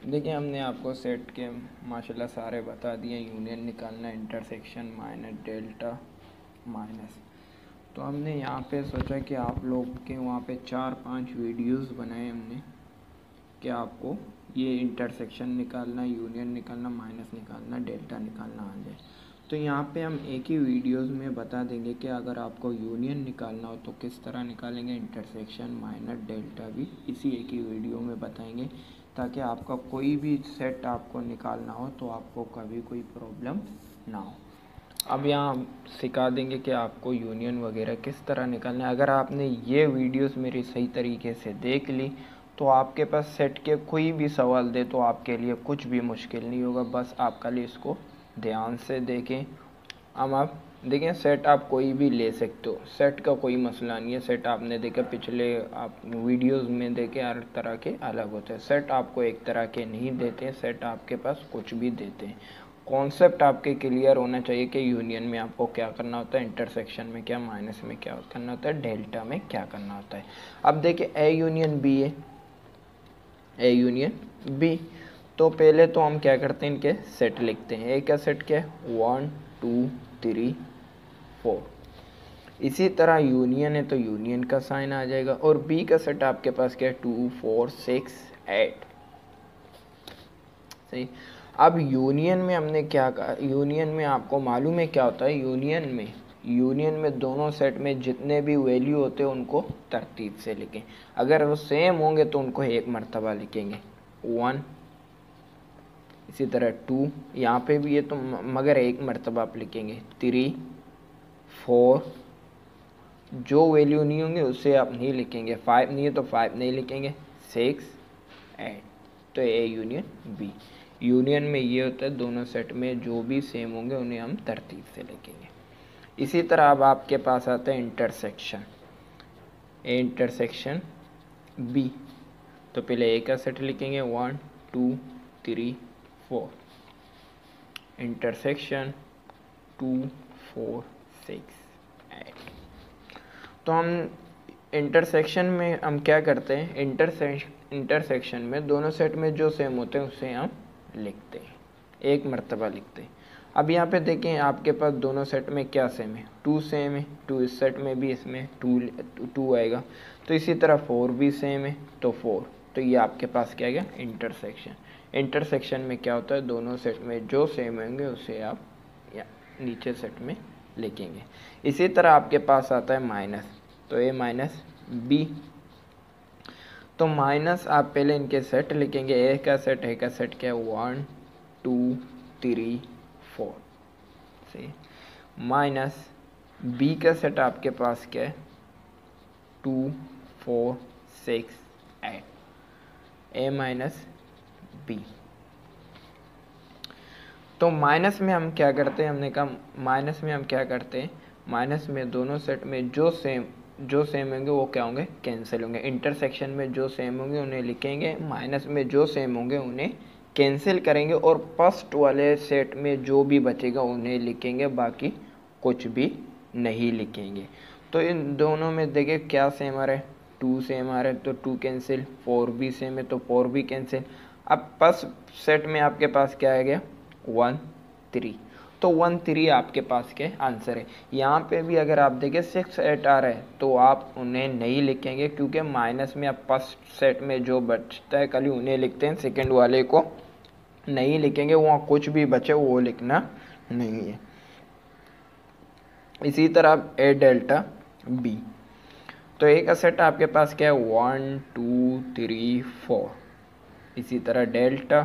देखिए हमने आपको सेट के माशाल्लाह सारे बता दिए, यूनियन निकालना, इंटरसेक्शन, माइनस, डेल्टा, माइनस। तो हमने यहाँ पे सोचा कि आप लोग के वहाँ पे 4-5 वीडियोस बनाए हमने कि आपको ये इंटरसेक्शन निकालना, यूनियन निकालना, माइनस निकालना, डेल्टा निकालना आ जाए। तो यहाँ पे हम एक ही वीडियोस में बता देंगे कि अगर आपको यूनियन निकालना हो तो किस तरह निकालेंगे, इंटरसेक्शन, माइनस, डेल्टा भी इसी एक ही वीडियो में बताएंगे, ताकि आपका कोई भी सेट आपको निकालना हो तो आपको कभी कोई प्रॉब्लम ना हो। अब यहाँ हम सिखा देंगे कि आपको यूनियन वगैरह किस तरह निकालना है। अगर आपने ये वीडियोस मेरी सही तरीके से देख ली तो आपके पास सेट के कोई भी सवाल दे तो आपके लिए कुछ भी मुश्किल नहीं होगा। बस आप खाली इसको ध्यान से देखें। अब आप देखें, सेट आप कोई भी ले सकते हो, सेट का कोई मसला नहीं है। सेट आपने देखा पिछले आप वीडियोस में देखे, हर तरह के अलग होते हैं। सेट आपको एक तरह के नहीं देते, सेट आपके पास कुछ भी देते हैं। कॉन्सेप्ट आपके क्लियर होना चाहिए कि यूनियन में आपको क्या करना होता है, इंटरसेक्शन में क्या, माइनस में क्या करना होता है, डेल्टा में क्या करना होता है। अब देखिए ए यूनियन बी है, ए यूनियन बी। तो पहले तो हम क्या करते हैं, इनके सेट लिखते हैं। ए का सेट क्या है, 1 2 3 4। इसी तरह यूनियन है तो यूनियन का साइन आ जाएगा। और बी का सेट आपके पास क्या है, 2 4 6 8। सही। अब यूनियन में हमने क्या कहा, यूनियन में आपको मालूम है क्या होता है, यूनियन में दोनों सेट में जितने भी वैल्यू होते हैं उनको तरतीब से लिखें। अगर वो सेम होंगे तो उनको एक मर्तबा लिखेंगे, 1। इसी तरह 2, यहाँ पे भी ये तो मगर एक मर्तबा आप लिखेंगे, 3 4। जो वैल्यू नहीं होंगे उससे आप नहीं लिखेंगे, 5 नहीं है तो 5 नहीं लिखेंगे, 6 8। तो ए यूनियन बी। यूनियन में ये होता है दोनों सेट में जो भी सेम होंगे उन्हें हम तरतीब से लिखेंगे। इसी तरह अब आपके पास आता है इंटरसेक्शन, ए इंटरसेक्शन बी। तो पहले ए का सेट लिखेंगे, 1 2 3 4। इंटरसेक्शन 2 4 6 8। तो हम इंटरसेक्शन में हम क्या करते हैं, इंटरसेक्शन में दोनों सेट में जो सेम होते हैं उसे हम लिखते हैं, एक मर्तबा लिखते हैं। अब यहाँ पे देखें आपके पास दोनों सेट में क्या सेम है, 2 सेम है। 2 इस सेट में भी, इसमें 2 आएगा। तो इसी तरह 4 भी सेम है तो 4। तो ये आपके पास क्या गया, इंटरसेक्शन। इंटरसेक्शन में क्या होता है, दोनों सेट में जो सेम होंगे उसे आप नीचे सेट में लिखेंगे। इसी तरह आपके पास आता है माइनस, तो ए माइनस बी। तो माइनस आप पहले इनके सेट लिखेंगे, ए का सेट क्या है, 1 2 3 4। सही। माइनस बी का सेट आपके पास क्या है, 2 4 6 8। ए माइनस बी। तो माइनस में हम क्या करते हैं, हमने कहा माइनस में हम क्या करते हैं, माइनस में दोनों सेट में जो सेम होंगे वो क्या होंगे, कैंसिल होंगे। इंटरसेक्शन में जो सेम होंगे उन्हें लिखेंगे, माइनस में जो सेम होंगे उन्हें कैंसिल करेंगे, और फर्स्ट वाले सेट में जो भी बचेगा उन्हें लिखेंगे, बाकी कुछ भी नहीं लिखेंगे। तो इन दोनों में देखिए क्या सेम आ रहा है, 2 सेम आ रहा है तो 2 कैंसिल, 4 भी सेम है तो 4 भी कैंसिल। अब फर्स्ट सेट में आपके पास क्या आ गया, 1 3। तो 1 3 आपके पास के आंसर है। यहाँ पे भी अगर आप देखें 6 8 आ रहा है तो आप उन्हें नहीं लिखेंगे, क्योंकि माइनस में आप फर्स्ट सेट में जो बचता है खाली उन्हें लिखते हैं, सेकंड वाले को नहीं लिखेंगे। वहाँ कुछ भी बचे वो लिखना नहीं है। इसी तरह ए डेल्टा बी। तो ए का सेट आपके पास क्या है, 1 2 3 4। इसी तरह डेल्टा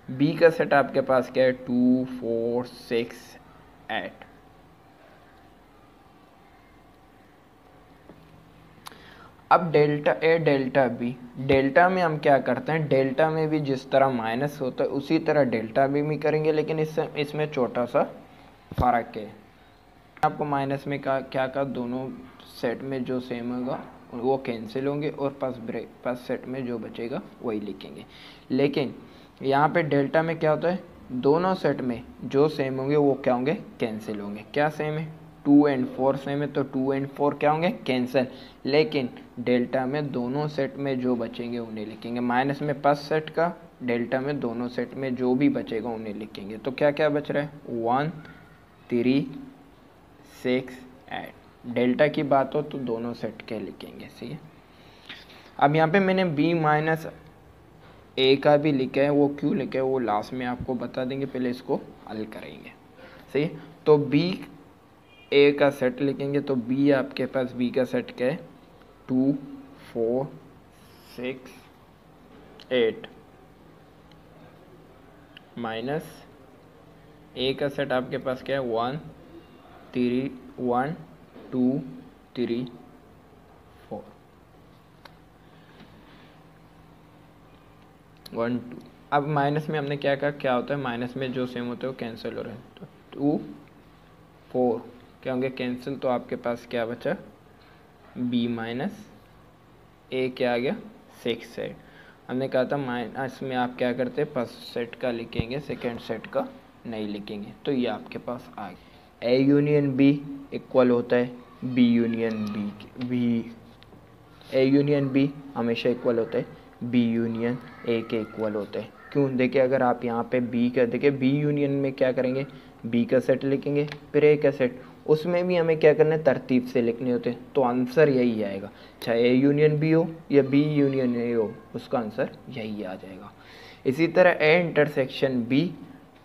बी का सेट आपके पास क्या है, 2 4 6 8। अब delta A delta B, delta में हम क्या करते हैं, डेल्टा में भी जिस तरह माइनस होता है उसी तरह डेल्टा बी भी करेंगे, लेकिन इसमें छोटा सा फर्क है। आपको माइनस में क्या का दोनों सेट में जो सेम होगा वो कैंसिल होंगे, और फर्स्ट सेट में जो बचेगा वही लिखेंगे। लेकिन यहाँ पे डेल्टा में क्या होता है, दोनों सेट में जो सेम होंगे वो क्या होंगे, कैंसिल होंगे। क्या सेम है, 2 एंड 4 सेम है, तो 2 एंड 4 क्या होंगे, कैंसिल। लेकिन डेल्टा में दोनों सेट में जो बचेंगे उन्हें लिखेंगे, माइनस में फर्स्ट सेट का, डेल्टा में दोनों सेट में जो भी बचेगा उन्हें लिखेंगे। तो क्या क्या बच रहा है, 1 3 6 8। डेल्टा की बात हो तो दोनों सेट के लिखेंगे, सही है। अब यहाँ पे मैंने b माइनस ए का भी लिखा है, वो क्यों लिखा है वो लास्ट में आपको बता देंगे, पहले इसको हल करेंगे, सही है। तो b ए का सेट लिखेंगे, तो b आपके पास b का सेट क्या है, 2 4 6 8 माइनस ए का सेट आपके पास क्या है, 1 2 3 4 1 2। अब माइनस में हमने क्या कहा, क्या होता है माइनस में जो सेम होते हैं वो कैंसिल हो रहे हैं, तो 2 4 क्या होंगे कैंसिल, तो आपके पास क्या बचा, b माइनस ए क्या आ गया 6 सेट। हमने कहा था माइनस में आप क्या करते हैं, फर्स्ट सेट का लिखेंगे, सेकेंड सेट का नहीं लिखेंगे। तो ये आपके पास आ गया, ए यूनियन बी इक्वल होता है B union B, A union B हमेशा इक्वल होता है बी यूनियन ए के इक्वल होता है। क्यों, देखिए अगर आप यहाँ पे बी का देखिए, बी यूनियन में क्या करेंगे, बी का सेट लिखेंगे, फिर ए का सेट, उसमें भी हमें क्या करना है, तरतीब से लिखने होते हैं, तो आंसर यही आएगा, चाहे ए यूनियन बी हो या बी यूनियन ए हो, उसका आंसर यही आ जाएगा। इसी तरह ए इंटरसेक्शन बी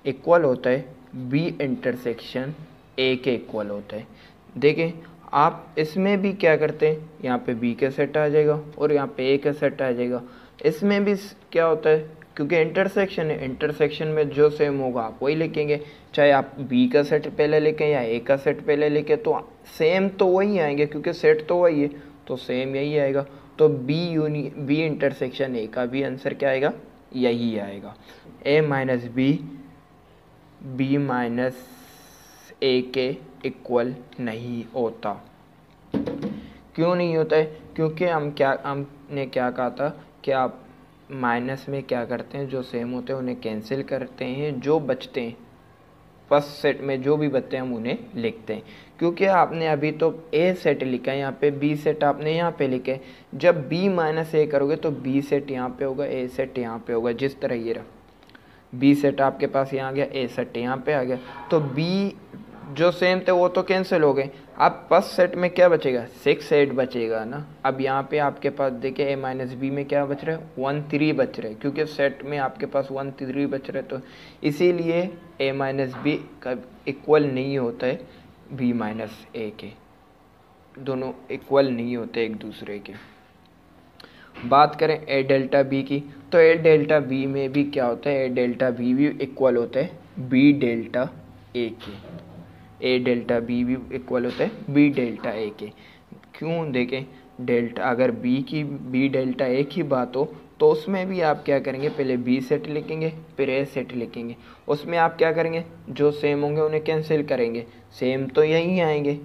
इक्वल होता है बी इंटरसेक्शन ए के इक्वल होता है। देखिए आप इसमें भी क्या करते हैं, यहाँ पे बी का सेट आ जाएगा और यहाँ पे ए का सेट आ जाएगा। इसमें भी क्या होता है, क्योंकि इंटरसेक्शन है, इंटरसेक्शन में जो सेम होगा आप वही लिखेंगे, चाहे आप बी का सेट पहले लिखें या ए का सेट पहले लिखें, तो सेम तो वही आएंगे, क्योंकि सेट तो वही है, तो सेम यही आएगा। तो बी इंटरसेक्शन ए का भी आंसर क्या आएगा, यही आएगा। ए माइनस बी माइनस ए के इक्वल नहीं होता। क्यों नहीं होता है, क्योंकि हमने क्या कहा था कि आप माइनस में क्या करते हैं, जो सेम होते हैं उन्हें कैंसिल करते हैं, जो बचते हैं फर्स्ट सेट में जो भी बचते हैं हम उन्हें लिखते हैं। क्योंकि आपने अभी तो ए सेट लिखा है, यहाँ पे बी सेट आपने यहाँ पे लिखे है, जब बी माइनस ए करोगे तो बी सेट यहाँ पे होगा, ए सेट यहाँ पे होगा, जिस तरह ये रहा, बी सेट आपके पास यहाँ आ गया, ए सेट यहाँ पे आ गया, तो बी जो सेम थे वो तो कैंसिल हो गए। अब फर्स्ट सेट में क्या बचेगा, 6 8 बचेगा ना। अब यहाँ पे आपके पास देखिए ए माइनस बी में क्या बच रहा है, 1 3 बच रहे हैं, क्योंकि सेट में आपके पास 1 3 बच रहे, तो इसीलिए ए माइनस बी का इक्वल नहीं होता है बी माइनस ए के, दोनों इक्वल नहीं होते एक दूसरे के। बात करें ए डेल्टा बी की, तो ए डेल्टा बी में भी क्या होता है, ए डेल्टा बी भी इक्वल होता है बी डेल्टा ए के, ए डेल्टा बी भी इक्वल होता है बी डेल्टा ए के। क्यों, देखें डेल्टा अगर बी डेल्टा ए की बात हो तो उसमें भी आप क्या करेंगे, पहले बी सेट लिखेंगे फिर ए सेट लिखेंगे। उसमें आप क्या करेंगे, जो सेम होंगे उन्हें कैंसिल करेंगे, सेम तो यही आएंगे,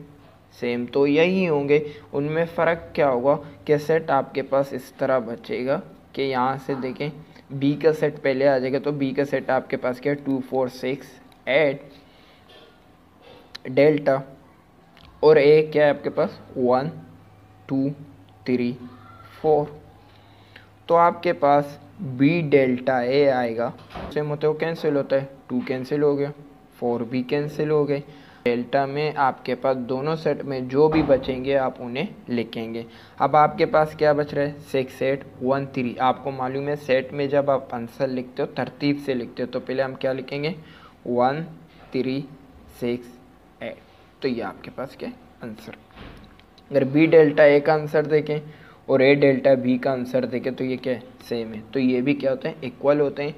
सेम तो यही होंगे। उनमें फ़र्क क्या होगा कि सेट आपके पास इस तरह बचेगा कि यहाँ से देखें बी का सेट पहले आ जाएगा, तो बी का सेट आपके पास क्या है, 2 4 6 8 डेल्टा, और ए क्या है आपके पास 1 2 3 4। तो आपके पास बी डेल्टा ए आएगा, सेम होते हो कैंसिल होता है, 2 कैंसिल हो गया, 4 भी कैंसिल हो गए। डेल्टा में आपके पास दोनों सेट में जो भी बचेंगे आप उन्हें लिखेंगे। अब आपके पास क्या बच रहा है, 6 8 1 3। आपको मालूम है सेट में जब आप आंसर लिखते हो तरतीब से लिखते हो, तो पहले हम क्या लिखेंगे, 1 3 6 8। तो ये आपके पास क्या है आंसर। अगर बी डेल्टा ए का आंसर देखें और ए डेल्टा बी का आंसर देखें तो ये क्या है, सेम है, तो ये भी क्या होते हैं, इक्वल होते हैं।